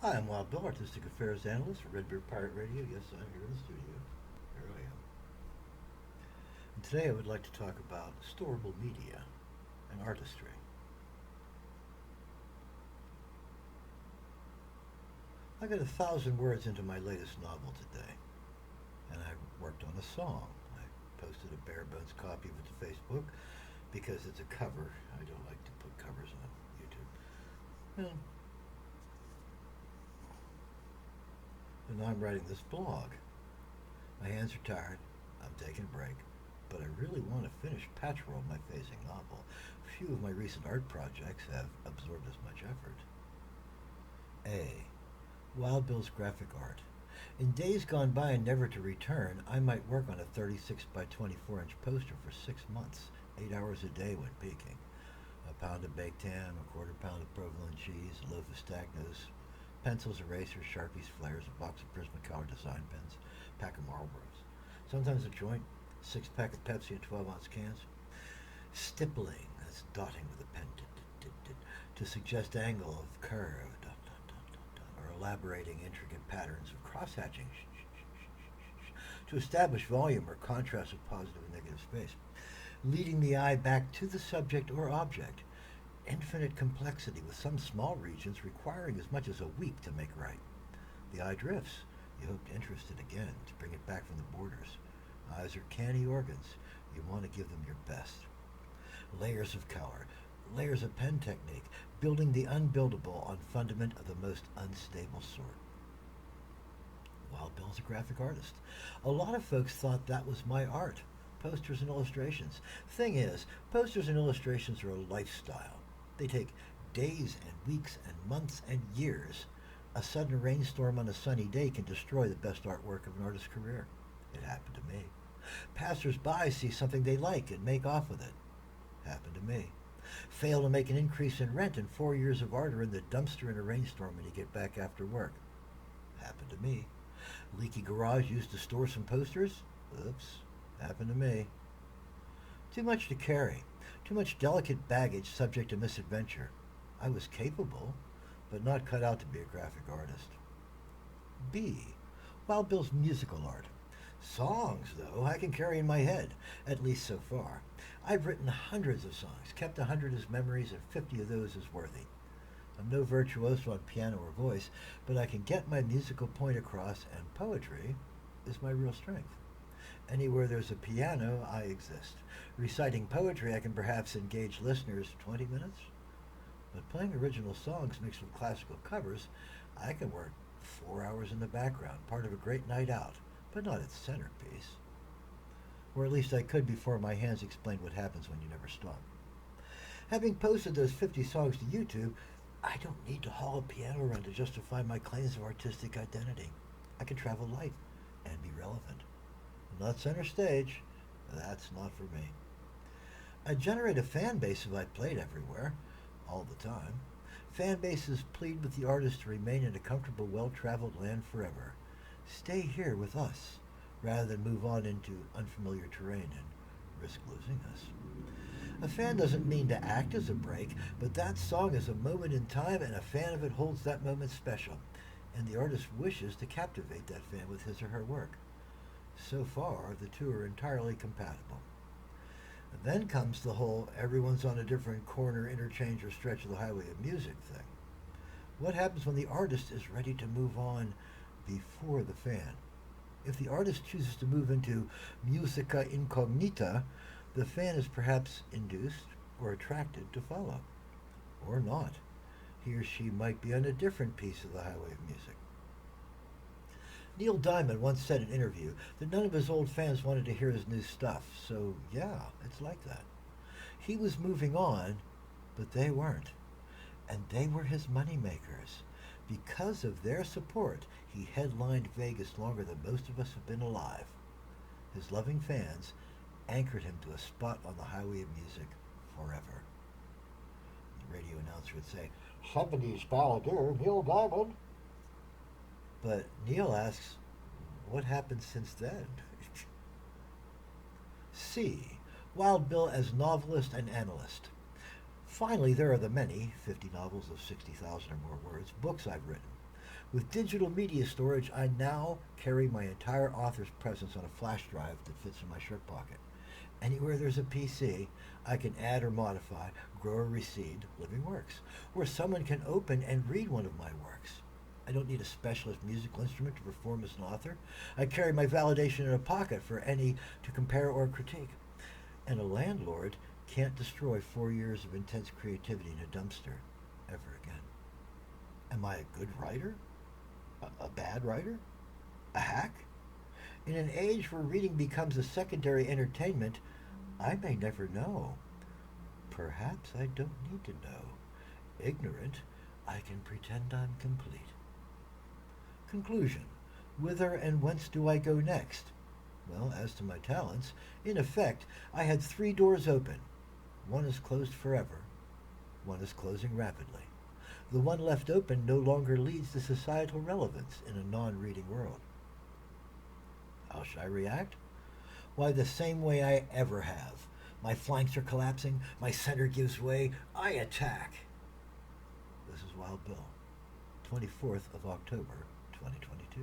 Hi, I'm Wild Bill, Artistic Affairs Analyst for Red Bear Pirate Radio. Yes, I'm here in the studio. Here I am. And today I would like to talk about storable media and artistry. I got 1,000 words into my latest novel today, and I worked on a song. I posted a bare bones copy of it to Facebook because it's a cover. I don't like to put covers on YouTube. Well, and now I'm writing this blog. My hands are tired. I'm taking a break. But I really want to finish Patchworld, my phasing novel. Few of my recent art projects have absorbed as much effort. A. Wild Bill's graphic art. In days gone by and never to return, I might work on a 36 by 24-inch poster for 6 months, 8 hours a day when peaking. A pound of baked ham, a quarter pound of provolone cheese, a loaf of Stagnos, pencils, erasers, Sharpies, flares, a box of Prismacolor design pens, a pack of Marlboros. Sometimes a joint, 6-pack of Pepsi in 12-ounce cans. Stippling, that's dotting with a pen, to suggest angle of curve, or elaborating intricate patterns of cross-hatching, to establish volume or contrast of positive and negative space, leading the eye back to the subject or object. Infinite complexity with some small regions requiring as much as a week to make right. The eye drifts. You hope to interest it again, to bring it back from the borders. Eyes are canny organs. You want to give them your best. Layers of color, layers of pen technique, building the unbuildable on fundament of the most unstable sort. Wild Bill's a graphic artist. A lot of folks thought that was my art. Posters and illustrations. Thing is, posters and illustrations are a lifestyle. They take days and weeks and months and years. A sudden rainstorm on a sunny day can destroy the best artwork of an artist's career. It happened to me. Passers-by see something they like and make off with it. Happened to me. Fail to make an increase in rent and 4 years of art are in the dumpster in a rainstorm when you get back after work. Happened to me. Leaky garage used to store some posters? Oops. Happened to me. Too much to carry. Too much delicate baggage subject to misadventure. I was capable, but not cut out to be a graphic artist. B. Wild Bill's musical art. Songs, though, I can carry in my head, at least so far. I've written hundreds of songs, kept 100 as memories, and 50 of those as worthy. I'm no virtuoso on piano or voice, but I can get my musical point across, and poetry is my real strength. Anywhere there's a piano, I exist. Reciting poetry, I can perhaps engage listeners 20 minutes. But playing original songs mixed with classical covers, I can work 4 hours in the background, part of a great night out, but not its centerpiece. Or at least I could before my hands explained what happens when you never stop. Having posted those 50 songs to YouTube, I don't need to haul a piano around to justify my claims of artistic identity. I can travel light and be relevant. Not center stage. That's not for me. I generate a fan base if I played everywhere, all the time. Fan bases plead with the artist to remain in a comfortable, well-traveled land forever. Stay here with us, rather than move on into unfamiliar terrain and risk losing us. A fan doesn't mean to act as a break, but that song is a moment in time, and a fan of it holds that moment special, and the artist wishes to captivate that fan with his or her work. So far, the two are entirely compatible. And then comes the whole everyone's on a different corner, interchange, or stretch of the highway of music thing. What happens when the artist is ready to move on before the fan? If the artist chooses to move into musica incognita, the fan is perhaps induced or attracted to follow. Or not. He or she might be on a different piece of the highway of music. Neil Diamond once said in an interview that none of his old fans wanted to hear his new stuff, so yeah, it's like that. He was moving on, but they weren't. And they were his moneymakers. Because of their support, he headlined Vegas longer than most of us have been alive. His loving fans anchored him to a spot on the highway of music forever. The radio announcer would say, "70s balladeer Neil Diamond." But Neil asks, what happened since then? C. Wild Bill as novelist and analyst. Finally, there are the many, 50 novels of 60,000 or more words, books I've written. With digital media storage, I now carry my entire author's presence on a flash drive that fits in my shirt pocket. Anywhere there's a PC, I can add or modify, grow or reseed living works, where someone can open and read one of my works. I don't need a specialist musical instrument to perform as an author. I carry my validation in a pocket for any to compare or critique. And a landlord can't destroy 4 years of intense creativity in a dumpster ever again. Am I a good writer? A bad writer? A hack? In an age where reading becomes a secondary entertainment, I may never know. Perhaps I don't need to know. Ignorant, I can pretend I'm complete. Conclusion. Whither and whence do I go next? Well, as to my talents, in effect, I had 3 doors open. One is closed forever. One is closing rapidly. The one left open no longer leads to societal relevance in a non-reading world. How should I react? Why, the same way I ever have. My flanks are collapsing, my center gives way, I attack. This is Wild Bill, 24th of October, 2022.